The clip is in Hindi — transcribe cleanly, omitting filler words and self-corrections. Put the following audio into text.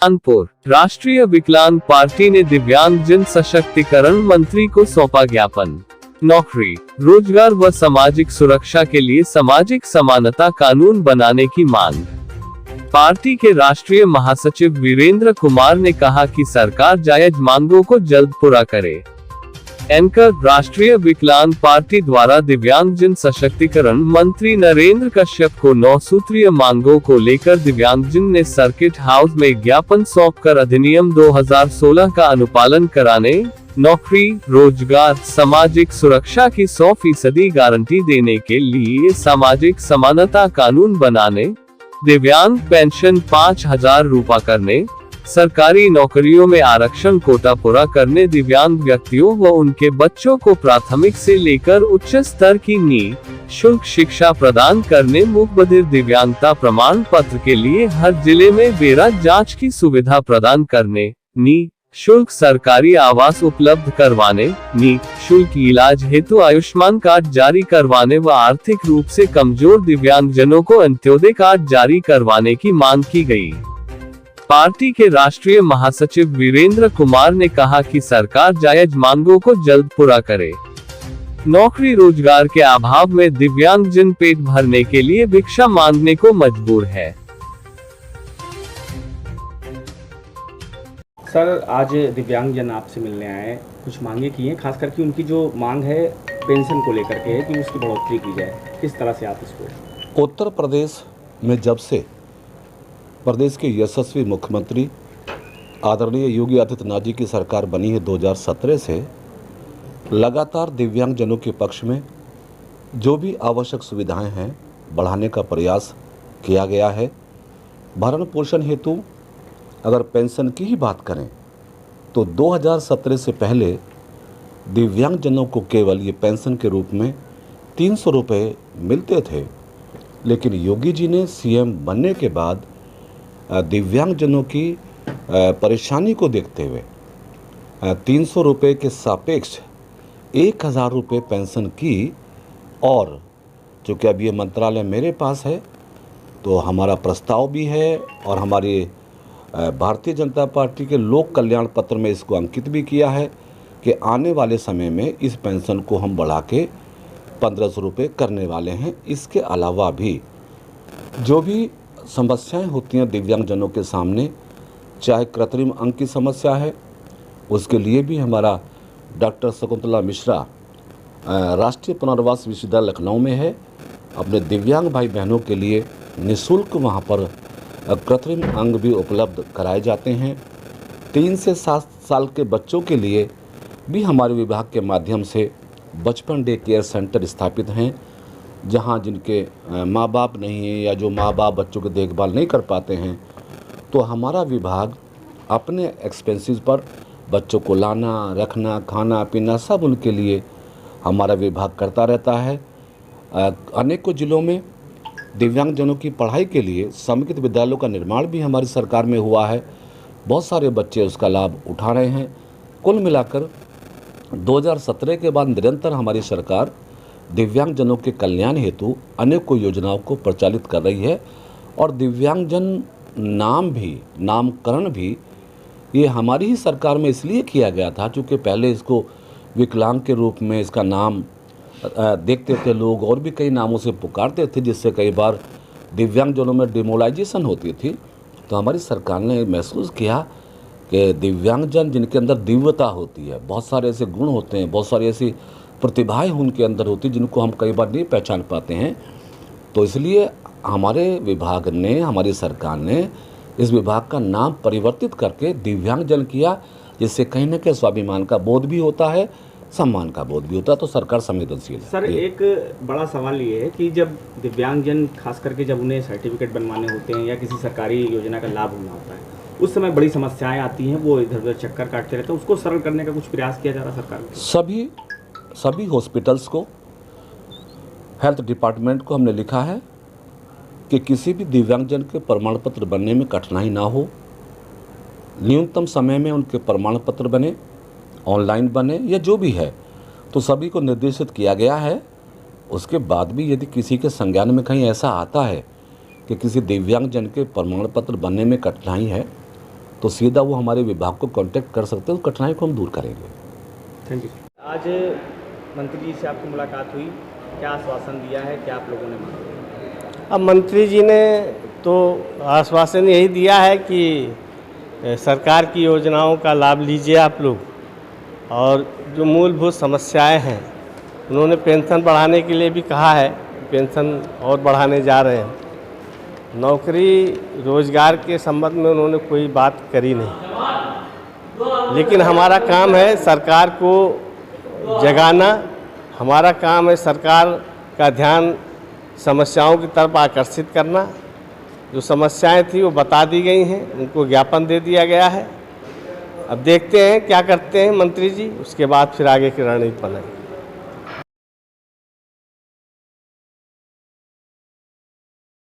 कानपुर राष्ट्रीय विकलांग पार्टी ने दिव्यांग जन सशक्तिकरण मंत्री को सौंपा ज्ञापन। नौकरी, रोजगार व सामाजिक सुरक्षा के लिए सामाजिक समानता कानून बनाने की मांग। पार्टी के राष्ट्रीय महासचिव वीरेंद्र कुमार ने कहा कि सरकार जायज मांगों को जल्द पूरा करे। एंकर राष्ट्रीय विकलांग पार्टी द्वारा दिव्यांग जन सशक्तिकरण मंत्री नरेंद्र कश्यप को 9 सूत्रीय मांगों को लेकर दिव्यांगजन ने सर्किट हाउस में ज्ञापन सौंपकर अधिनियम 2016 का अनुपालन कराने, नौकरी, रोजगार, सामाजिक सुरक्षा की 100% गारंटी देने के लिए सामाजिक समानता कानून बनाने, दिव्यांग पेंशन 5,000 रुपये करने, सरकारी नौकरियों में आरक्षण कोटा पूरा करने, दिव्यांग व्यक्तियों व उनके बच्चों को प्राथमिक से लेकर उच्च स्तर की निःशुल्क शिक्षा प्रदान करने, मूक बधिर दिव्यांगता प्रमाण पत्र के लिए हर जिले में बेरा जांच की सुविधा प्रदान करने, निःशुल्क सरकारी आवास उपलब्ध करवाने, निःशुल्क इलाज हेतु आयुष्मान कार्ड जारी करवाने व आर्थिक रूप से कमजोर दिव्यांगजनों को अंत्योदय कार्ड जारी करवाने की मांग की गई। पार्टी के राष्ट्रीय महासचिव वीरेंद्र कुमार ने कहा कि सरकार जायज मांगों को जल्द पूरा करे। नौकरी रोजगार के अभाव में दिव्यांगजन पेट भरने के लिए भिक्षा मांगने को मजबूर है। सर, आज दिव्यांगजन आपसे मिलने आए, कुछ मांगे की हैं, खास करके उनकी जो मांग है पेंशन को लेकर के है कि उसकी बढ़ोतरी की जाए। किस तरह से आप इसको? उत्तर प्रदेश में जब से प्रदेश के यशस्वी मुख्यमंत्री आदरणीय योगी आदित्यनाथ जी की सरकार बनी है 2017 से, लगातार दिव्यांगजनों के पक्ष में जो भी आवश्यक सुविधाएं हैं बढ़ाने का प्रयास किया गया है। भरण पोषण हेतु अगर पेंशन की ही बात करें तो 2017 से पहले दिव्यांगजनों को केवल ये पेंशन के रूप में 300 रुपये मिलते थे, लेकिन योगी जी ने सीएम बनने के बाद दिव्यांगजनों की परेशानी को देखते हुए 300 रुपये के सापेक्ष 1,000 रुपये पेंशन की। और चूँकि अब ये मंत्रालय मेरे पास है तो हमारा प्रस्ताव भी है और हमारी भारतीय जनता पार्टी के लोक कल्याण पत्र में इसको अंकित भी किया है कि आने वाले समय में इस पेंशन को हम बढ़ा के 1,500 रुपये करने वाले हैं। इसके अलावा भी जो भी समस्याएं होती हैं दिव्यांगजनों के सामने, चाहे कृत्रिम अंग की समस्या है, उसके लिए भी हमारा डॉक्टर शकुंतला मिश्रा राष्ट्रीय पुनर्वास विश्वविद्यालय लखनऊ में है। अपने दिव्यांग भाई बहनों के लिए निःशुल्क वहाँ पर कृत्रिम अंग भी उपलब्ध कराए जाते हैं। 3 से 7 साल के बच्चों के लिए भी हमारे विभाग के माध्यम से बचपन डे केयर सेंटर स्थापित हैं, जहां जिनके माँ बाप नहीं हैं या जो माँ बाप बच्चों की देखभाल नहीं कर पाते हैं, तो हमारा विभाग अपने एक्सपेंसेस पर बच्चों को लाना, रखना, खाना पीना सब उनके लिए हमारा विभाग करता रहता है। अनेकों जिलों में दिव्यांगजनों की पढ़ाई के लिए समेकित विद्यालयों का निर्माण भी हमारी सरकार में हुआ है। बहुत सारे बच्चे उसका लाभ उठा रहे हैं। कुल मिलाकर 2017 के बाद निरंतर हमारी सरकार दिव्यांगजनों के कल्याण हेतु अनेकों योजनाओं को प्रचालित कर रही है। और दिव्यांगजन नामकरण भी ये हमारी ही सरकार में इसलिए किया गया था क्योंकि पहले इसको विकलांग के रूप में इसका नाम देखते थे लोग और भी कई नामों से पुकारते थे, जिससे कई बार दिव्यांगजनों में डिमोलाइजेशन होती थी। तो हमारी सरकार ने महसूस किया कि दिव्यांगजन जिनके अंदर दिव्यता होती है, बहुत सारे ऐसे गुण होते हैं, बहुत सारी ऐसी प्रतिभाएं उनके अंदर होती जिनको हम कई बार नहीं पहचान पाते हैं, तो इसलिए हमारे विभाग ने, हमारी सरकार ने इस विभाग का नाम परिवर्तित करके दिव्यांगजन किया, जिससे कहीं ना कहीं स्वाभिमान का बोध भी होता है, सम्मान का बोध भी होता है। तो सरकार संवेदनशील है। सर, एक बड़ा सवाल ये है कि जब दिव्यांगजन खास करके जब उन्हें सर्टिफिकेट बनवाने होते हैं या किसी सरकारी योजना का लाभ होना होता है, उस समय बड़ी समस्याएं आती हैं, वो इधर उधर चक्कर काटते रहते हैं। उसको सरल करने का कुछ प्रयास किया जा रहा है सरकार को? सभी हॉस्पिटल्स को, हेल्थ डिपार्टमेंट को हमने लिखा है कि किसी भी दिव्यांगजन के प्रमाण पत्र बनने में कठिनाई ना हो, न्यूनतम समय में उनके प्रमाण पत्र बने, ऑनलाइन बने या जो भी है, तो सभी को निर्देशित किया गया है। उसके बाद भी यदि किसी के संज्ञान में कहीं ऐसा आता है कि किसी दिव्यांगजन के प्रमाण पत्र बनने में कठिनाई है, तो सीधा वो हमारे विभाग को कांटेक्ट कर सकते हैं, उस कठिनाई को हम दूर करेंगे। Thank you. आज मंत्री जी से आपकी मुलाकात हुई, क्या आश्वासन दिया है, क्या आप लोगों ने मांगा? अब मंत्री जी ने तो आश्वासन यही दिया है कि सरकार की योजनाओं का लाभ लीजिए आप लोग, और जो मूलभूत समस्याएं हैं उन्होंने पेंशन बढ़ाने के लिए भी कहा है, पेंशन और बढ़ाने जा रहे हैं। नौकरी रोजगार के संबंध में उन्होंने कोई बात करी नहीं, लेकिन हमारा काम है सरकार को जगाना, हमारा काम है सरकार का ध्यान समस्याओं की तरफ आकर्षित करना। जो समस्याएं थी वो बता दी गई हैं, उनको ज्ञापन दे दिया गया है। अब देखते हैं क्या करते हैं मंत्री जी, उसके बाद फिर आगे की रणनीति बनाएंगे।